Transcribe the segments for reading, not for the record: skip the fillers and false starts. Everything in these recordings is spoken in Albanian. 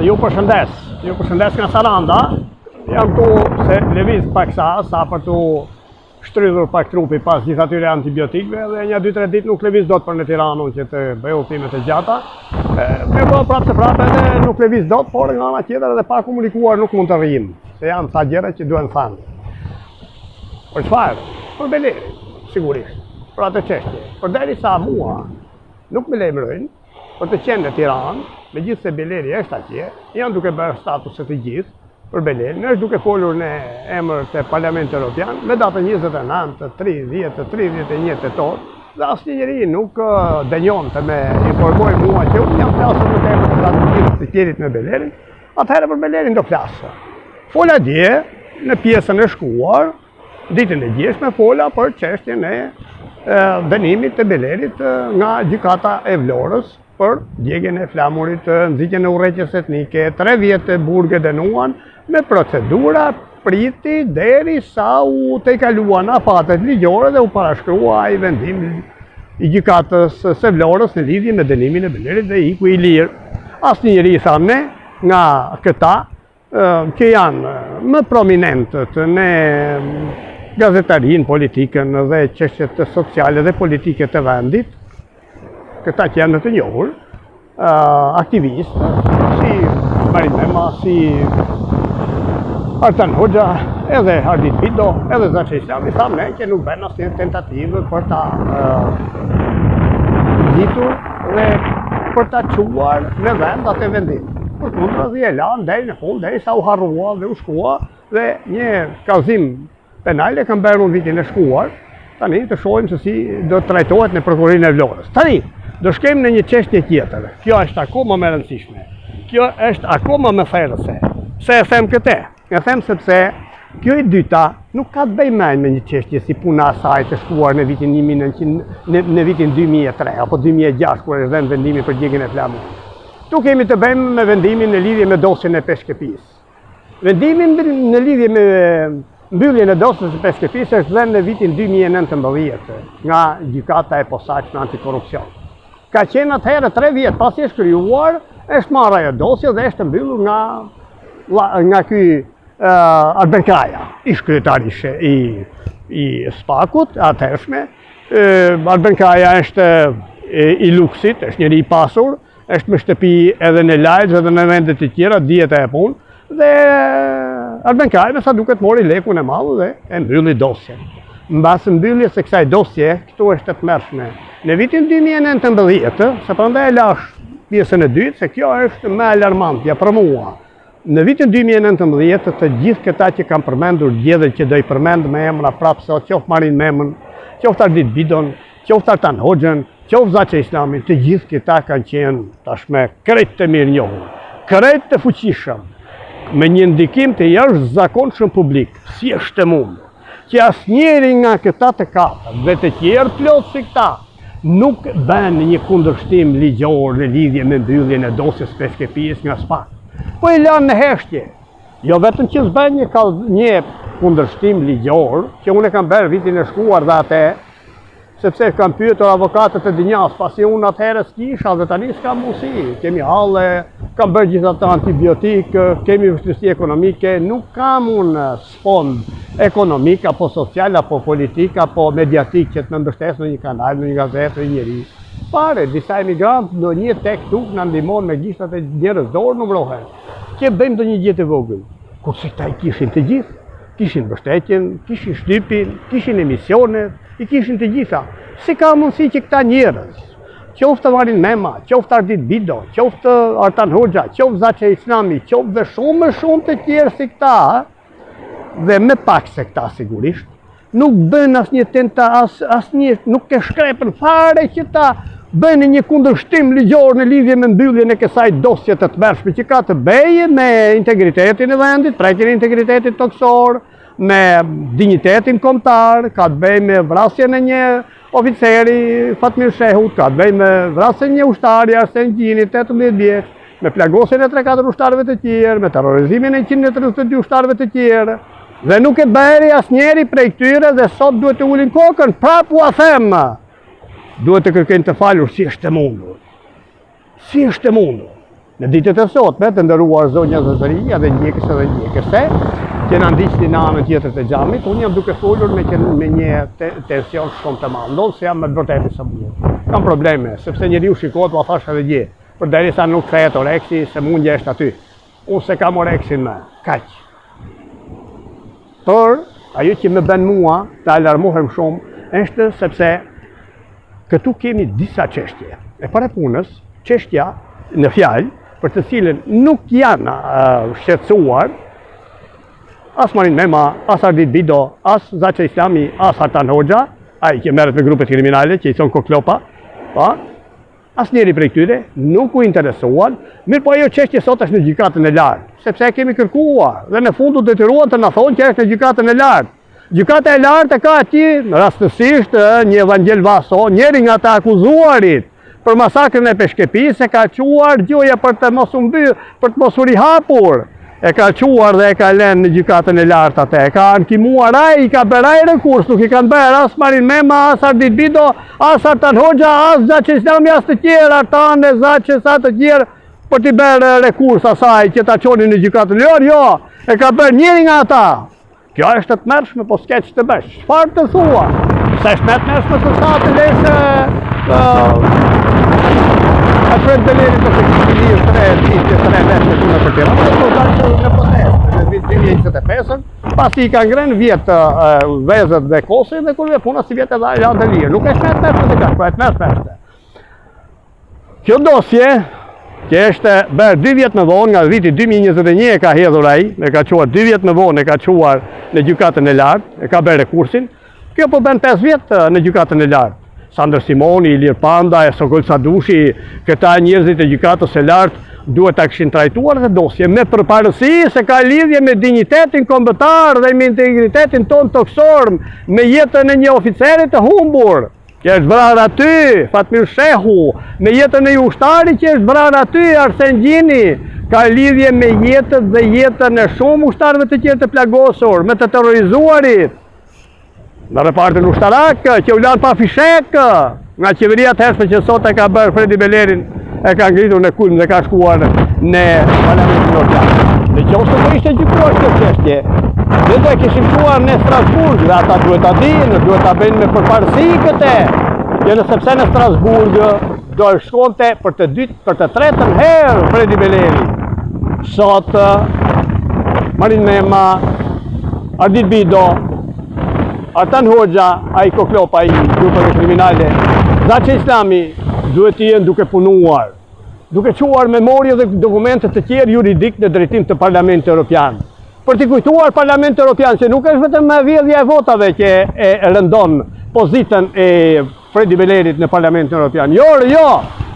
Ju përshëndes nga Saranda. Jam tu se lëviz pak sa për tu shtrydhur pak trupi pas gjithë atyre antibiotikëve dhe një 2-3 ditë nuk lëviz dot për në Tiranë që të bëj udhëtimet e gjata. Me po prapë edhe nuk lëviz dot, por nga ana tjetër edhe pa komunikuar nuk mund të rrim, se janë ca gjëra që duhen thënë. Për çfarë? Për Belerin, sigurisht. Për atë çështje. Përderisa mua nuk më lejmërojnë për të qenë në Tiranë, megjithëse Beleri është atje, janë duke bërë statuset të gjithë për Belerin, është duke folur në emër të Parlamentit Evropian me datën 29, 30, 31 tetor, dhe asnjë njeri nuk dënjon të me informoj mua që unë jam flasur në emër të statusit të tjerit me Belerin, atëherë për Belerin do flasë. Fola dje në pjesën e shkuar, ditën e djeshme fola për çështjen e dënimit të Belerit nga gjykata e Vlorës për djegjen e flamurit, nxitjen e urrëqes etnike, 3 vjet të burgë dënuan me procedura priti derisa u tejkaluan afatet ligjore dhe u parashkrua ai vendim i gjykatës së Vlorës në lidhje me dënimin e Belerit dhe iku i lirë. Asnjë njeri thamë nga këta që janë më prominentët në gazetarin, politikën dhe çështjet sociale dhe politike të vendit, këta që janë të njohur, aktivistë, si Marin Mema, si Artan Hoxha, edhe Ardit Bido, edhe Zaçe Islami, thamë që nuk bën asnjë tentativë për ta nxitur dhe për ta çuar në vend atë vendim. Përkundër e lanë deri në fund, derisa u harrua dhe u shkua dhe një kallëzim penal e kanë bërë në vitin e shkuar. Tani të shohim se si do të trajtohet në prokurorinë e Vlorës. Tani do shkojmë në një çështje tjetër. Kjo është akoma më e rëndësishme. Kjo është akoma më therrëse. Pse e them këtë? E them sepse kjo e dyta nuk ka të bëjë me një çështje si puna e saj të shkuar në vitin 2003 apo 2006 kur është dhënë vendimi për djegjen e flamurit. Tu kemi të bëjmë me vendimin në lidhje me dosjen e Peshkëpisë. Vendimin në lidhje me mbylljen e dosjes së Peshkëpisë është dhënë në vitin 2019 nga gjykata e posaçme antikorrupsion. Ka qenë atëherë 3 vjet pasi është krijuar, është marrë ajo dosje dhe është mbyllur nga ky Alberkaja, ish kryetari i Spakut, atëhershme. Alberkaja është i luksit, është njëri i pasur, është me shtëpi edhe në Lajz edhe në vende të tjera, dihet e punë, dhe Alberkaja me sa duket mori lekun e madh dhe e mbylli dosjen. Mbas mbylljes së kësaj dosje, këtu është të tmerrshme. Në vitin 2019, se prandaj e lash pjesën e dytë, se kjo është më alarmantja për mua. Në vitin 2019, të gjithë këta që kanë përmendur gjedhët që do i përmend me emra prapë sot, qoftë Marin Memën, qoftë Ardit Bidon, qoftë Artan Hoxhën, qoftë Zaçe Islamin, të gjithë këta kanë qenë tashme krejt të mirënjohur, krejt të fuqishëm, me një ndikim të jashtëzakonshëm publik, si është e mundur, që asnjëri nga këta të katër dhe të tjerë plot si këta nuk bën një kundërshtim ligjor në lidhje me mbylljen e dosjes Peshkëpisë nga Spak. Po i lanë në heshtje. Jo vetëm që s'bën një kundërshtim ligjor, që unë e kam bërë vitin e shkuar dhe atë, sepse kam pyetur avokatët e dinjas, pasi unë atëherë s'kisha dhe tani s'kam mundësi. Kemi halle, kam bërë gjithë ato antibiotik, kemi vështirësi ekonomike, nuk kam unë sfond ekonomik, apo social, apo politik, apo mediatik që të më mbështes në një kanal, në një gazetë, në njëri. Pare, disa emigrantë në një tek tuk në ndihmon me gishtat e njerëz dorë numërohen, që bëjmë do një gjithë e vogël. Kurse ta i kishin të gjithë, kishin mbështetjen, kishin shtypin, kishin emisionet, i kishin të gjitha. Si ka mundësi që këta njerëz, qoftë Marin Mema, qoftë Ardit Bido, qoftë Artan Hoxha, qoftë Zaçe Islami, qoftë dhe shumë të tjerë si këta, dhe me pak se këta sigurisht, nuk bën asnjë asnjë, nuk e shkrepën fare që ta bëjnë një kundërshtim ligjor në lidhje me mbylljen e kësaj dosje të tmerrshme që ka të bëjë me integritetin e vendit, prekjen e integritetit toksor, me dinjitetin kombëtar, ka të bëjë me vrasjen e një oficeri Fatmir Shehut, ka të bëjë me vrasjen e një ushtari Arsen Gjini, 18 vjeç, me plagosjen e 3-4 ushtarëve të tjerë, me terrorizimin e 132 ushtarëve të tjerë. Dhe nuk e bëri asnjëri prej këtyre dhe sot duhet të ulin kokën, prapë u them. Duhet të kërkojnë të falur si është e mundur. Si është e mundur. Në ditët e sotme, të nderuar zonja zotëria dhe ndjekës edhe ndjekëse, që na ndiqni në anën tjetër të xhamit, unë jam duke folur me një tension shumë të madh. Ndonë se jam me të vërtetë së bukur. Kam probleme, sepse njeriu shikohet, ma thash edhe dje, përderisa nuk kthehet oreksi, se mundja është aty. Unë se kam oreksin me, kaq. Por ajo që më bën mua të alarmohem shumë është sepse këtu kemi disa çështje. E para punës, çështja në fjalë për të cilën nuk janë shqetësuar as Marin Mema, as Ardit Bido, as Zaça Islami, as Artan Hoxha, ai që merret me grupet kriminale, që i thon koklopa, as njeri prej këtyre nuk u interesuan, mirë po ajo çështje sot është në gjykatën e lartë, sepse e kemi kërkuar dhe në fund u detyruan të na thonë që është në gjykatën e lartë. Gjykata e lartë ka aty, rastësisht, një Evangel Vaso, njeri nga të akuzuarit për masakrën e Peshkepis, e ka quar gjoja për të mos u rihapur. E ka quar dhe e ka lënë në gjykatën e lartë atë. E ka ankimuar ai, i ka bërë ai rekurs, nuk i kanë bërë as Marin Mema, as Ardit Bido, as Artan Hoxha, as Zaça Islami, as të tjerë, Artan e Zaça, sa të tjerë, për t'i bërë rekurs asaj që ta çonin në gjykatën e lartë. Jo, e ka bërë njëri nga ata. Kjo është të mërshme, po s'ke që të bësh. Çfarë të thua? Se është me të mërshme të sa të lesë Fred Beleri të Këshilirë 3 veshme të në për Tiranë, dhe po dalë në protestë në vitin 2025, pasi i kanë ngrenë vjetë vezët dhe kosi dhe kurve puna si vjetë edhe ajla lirë. Nuk është me të mërshme të kashë, po e të mërshme. Kjo dosje, që është bërë 2 vjetë më vonë, nga viti 2021 e ka hedhur ai, e ka quar 2 vjetë më vonë, e ka quar në gjykatën e lartë, e ka bërë rekursin, kjo po bën 5 vjetë në gjykatën e lartë. Sandër Simoni, Ilir Panda, Sokol Sadushi, këta njerëzit e gjykatës e lartë duhet ta kishin trajtuar dhe dosje me përparësi se ka lidhje me dinjitetin kombëtar dhe me integritetin ton toksor, me jetën e një oficerit të humbur, që është vrarë aty, Fatmir Shehu, me jetën e një ushtari që është vrarë aty, Arsen Gjini, ka lidhje me jetën dhe jetën e shumë ushtarëve të tjerë të plagosur, me të terrorizuarit. Në repartin ushtarak, që u lanë pa fishek, nga qeveria të hershme që sot e ka bërë Fredi Belerin, e ka ngritur në kulm dhe ka shkuar në Parlamentin Evropian. Në qoftë se ishte gjykuar kjo çështje, ne do e kishim shkuar në Strasburg, dhe ata duhet ta dinë, duhet ta bëjnë me përparësi këtë. Jo sepse në Strasburg do shkonte për të tretën herë Fredi Beleri. Sot Marin Mema, Ardit Bido, Artan Hoxha, ai koklopa, ai grupeve kriminale, Zaça Islami duhet të jenë duke punuar, duke quar memorje dhe dokumente të tjerë juridik në drejtim të Parlamentit Evropian. Për t'i kujtuar Parlamentit Evropian se nuk është vetëm vjedhja e votave që e rëndon pozitën e Fredi Belerit në Parlamentin Evropian. Jo,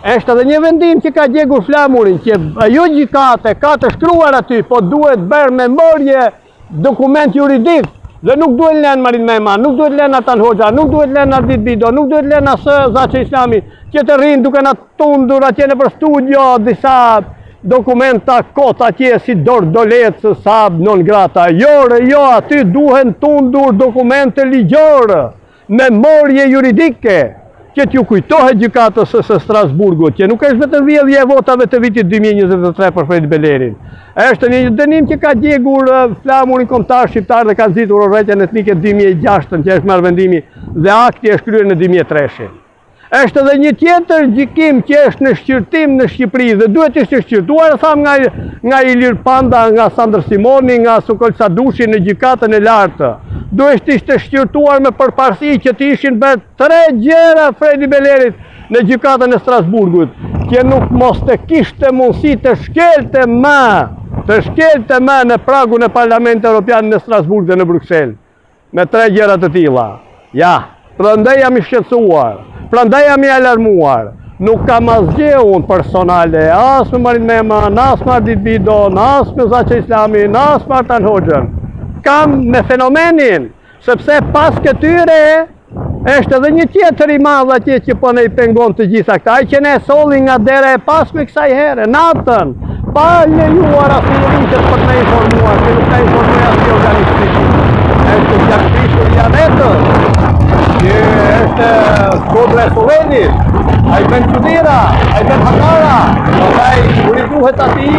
është edhe një vendim që ka djegur flamurin, që ajo gjykate ka të shkruar aty, po duhet bërë memorje dokument juridik. Dhe nuk duhet lënë Marin Mema, nuk duhet lënë Artan Hoxha, nuk duhet lënë Ardit Bido, nuk duhet lënë asë Zaça Islami, që të rinë duke na tundur atje në për studio disa dokumenta kota atje si Dordolec, Sab, non grata. Jo, aty duhen tundur dokumente ligjore, memorje juridike, që t'ju kujtohet gjykatës së Strasburgut, që nuk është vetëm vjedhja e votave të vitit 2023 për Fredi Belerin. Është një dënim që ka djegur flamurin kombëtar shqiptar dhe ka nxitur urrëtitjen etnike 2006, që është marrë vendimi dhe akti është kryer në 2003. Është edhe një tjetër gjykim që është në shqyrtim në Shqipëri dhe duhet ishte shqyrtuar, tham nga Ilir Panda, nga Sandër Simoni, nga Sokol Sadushi në gjykatën e lartë. Duhet ishte shqyrtuar me përparësi që të ishin bërë 3 gjëra Fredi Belerit në gjykatën e Strasburgut, që nuk mos të kishte mundësi të shkelte më në pragun e Parlamentit Evropian në Strasburg dhe në Bruxelles, me 3 gjëra të tilla. Ja, prandaj jam i shqetësuar, prandaj jam i alarmuar. Nuk kam asgjë unë personale, as me Marin Mema, as me Ardit Bido, as me Zaça Islami, as me Artan Hoxhën. Kam me fenomenin, sepse pas këtyre është edhe një tjetër i madh atje që po ne i pengon të gjitha këta, ai që ne solli nga dera e pasme kësaj here, natën, pa lejuar asnjëri për të na informuar, që nuk ka informuar asnjë organizëm. Është gjatë krishtit ja vetë. që është shkodra e Slovenit, a i bën qudira, a i bën hakara, kur i duhet ati,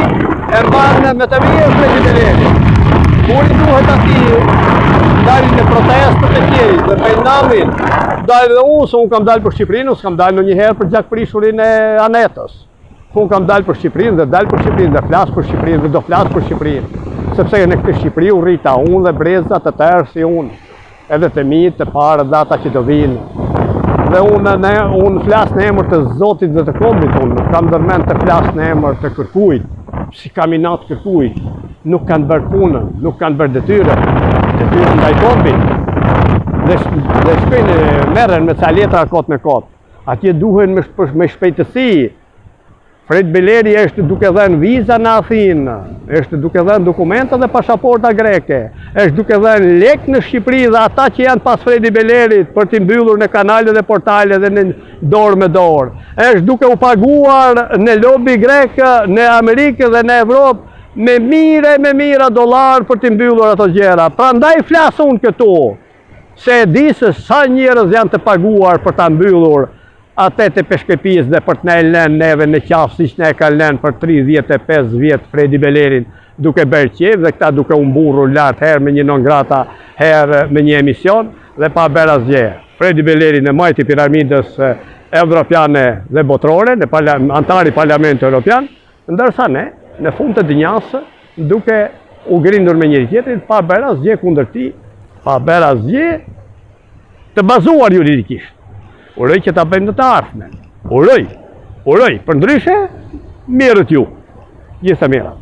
e mbanë me të mirë Fredi Beleri. Kur i duhet ati, dalin në protestët e tjeri, dhe pendamin, dalë dhe unë, se unë kam dalë për Shqipërinë, unë s'kam dalë në njëherë për gjakpërishurin e Anetës. Unë kam dalë për Shqipërinë dhe dalë për Shqipërinë dhe flasë për Shqipërinë dhe do flasë për Shqipërinë. Sepse në këtë Shqipëri u rrita unë dhe brezat të tërë si unë, edhe të mitë, të parë dhe ata që do vinë. Dhe unë flasë në emër të Zotit dhe të kombit, unë nuk kam dërmen të flasë në emër të kërkujt, si kaminat kërkujt, nuk kanë bërë punën, nuk kanë bërë detyrën ndaj kombit. Dhe shpejnë merren me ca letra kot me kot. Atje duhen me shpejtësi. Fredi Beleri është duke dhënë viza në Athinë, është duke dhënë dokumenta dhe pasaporta greke, është duke dhënë lek në Shqipëri dhe ata që janë pas Fredi Belerit për t'i mbyllur në kanale dhe portale dhe në dorë me dorë. Është duke u paguar në lobi grek, në Amerikë dhe në Evropë me mira dollar për t'i mbyllur ato gjëra. Prandaj flas unë këtu, se e di se sa njerëz janë të paguar për ta mbyllur atë të peshkepis dhe për të ne lënë neve në qafë si që ne ka lënë për 35 vjetë Fredi Belerin duke bërë qevë dhe këta duke umburru lartë herë me një non grata, herë me një emision dhe pa bërë asgjë. Fredi Beleri në majti piramidës evropiane dhe botërore, në antari Parlamentit Evropian, ndërsa ne, në fund të dënjasë, duke u grindur me njëri tjetrin, pa bërë asgjë kundër ti, pa bërë asgjë të bazuar juridikisht. Uroj që ta bëjmë në të ardhmen. Uroj, për ndryshe, mirët ju. Gjithë të mira.